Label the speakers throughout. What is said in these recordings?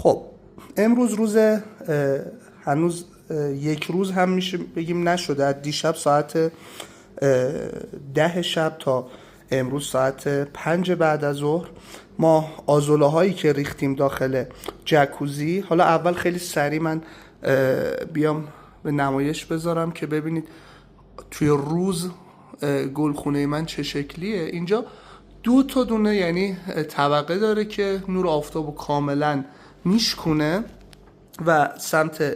Speaker 1: خب امروز روز هنوز یک روز هم میشه بگیم نشده، از دیشب ساعت 10 شب تا امروز ساعت 5 بعد از ظهر ما آزوله هایی که ریختیم داخل جکوزی. حالا اول خیلی سریع من بیام به نمایش بذارم که ببینید توی روز گلخونه من چه شکلیه. اینجا 2 تا دونه یعنی طبقه داره که نور آفتابو کاملا میشکونه و سمت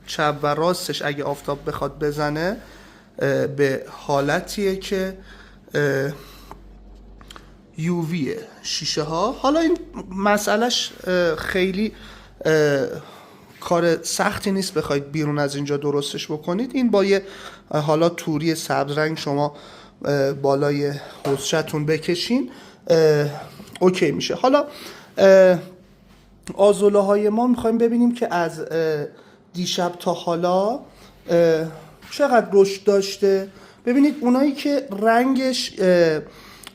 Speaker 1: چپ و راستش اگه آفتاب بخواد بزنه به حالتیه که یوویه شیشه ها. حالا این مسئلهش خیلی کار سختی نیست بخواید بیرون از اینجا درستش بکنید. این با یه حالا توری سبز رنگ شما بالای حوضچه‌تون بکشین اوکی میشه. حالا آزوله های ما میخوایم ببینیم که از دیشب تا حالا چقدر رشد داشته. ببینید اونایی که رنگش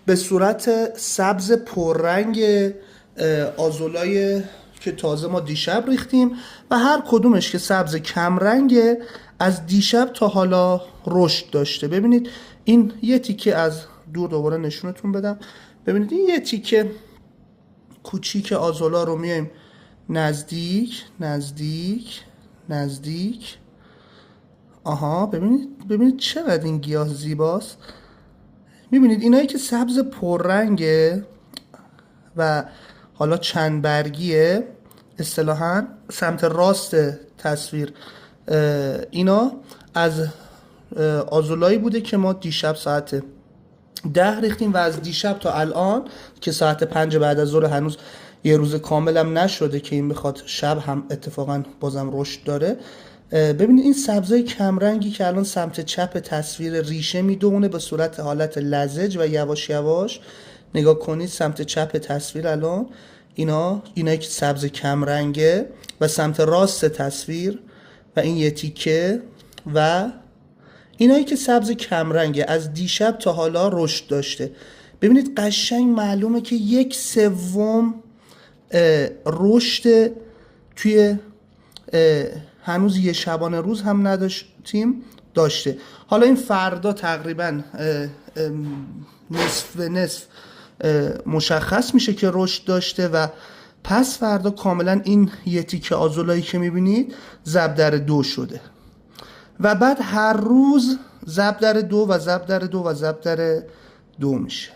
Speaker 1: به صورت سبز پررنگ آزولای که تازه ما دیشب ریختیم و هر کدومش که سبز کم رنگه از دیشب تا حالا رشد داشته. ببینید این یه تیکه از دور دوباره نشونتون بدم. ببینید این یه تیکه کوچیک آزولا رو میایم نزدیک نزدیک نزدیک. آها ببینید چقدر این گیاه زیباست. میبینید اینایی که سبز پررنگه و حالا چند برگیه اصطلاحاً سمت راست تصویر، اینا از آزولایی بوده که ما دیشب ساعت 10 ریختیم و از دیشب تا الان که ساعت 5 بعد از ظهر هنوز یه روز کاملم نشده که این بخواد شب هم اتفاقا بازم رشد داره. ببینید این سبزای کمرنگی که الان سمت چپ تصویر ریشه میدونه به صورت حالت لزج و یواش یواش نگاه کنید سمت چپ تصویر الان اینایی که سبز کمرنگه و سمت راست تصویر و این یه تیکه و اینایی که سبز کمرنگه از دیشب تا حالا رشد داشته. ببینید قشنگ معلومه که 1/3 رشد توی هنوز یه شبانه روز هم نداشتیم داشته. حالا این فردا تقریبا نصف به نصف مشخص میشه که رشد داشته و پس فردا کاملا این یه تیکه آزولایی که میبینید ضرب در 2 شده و بعد هر روز ضرب در 2 و ضرب در 2 و ضرب در 2 میشه.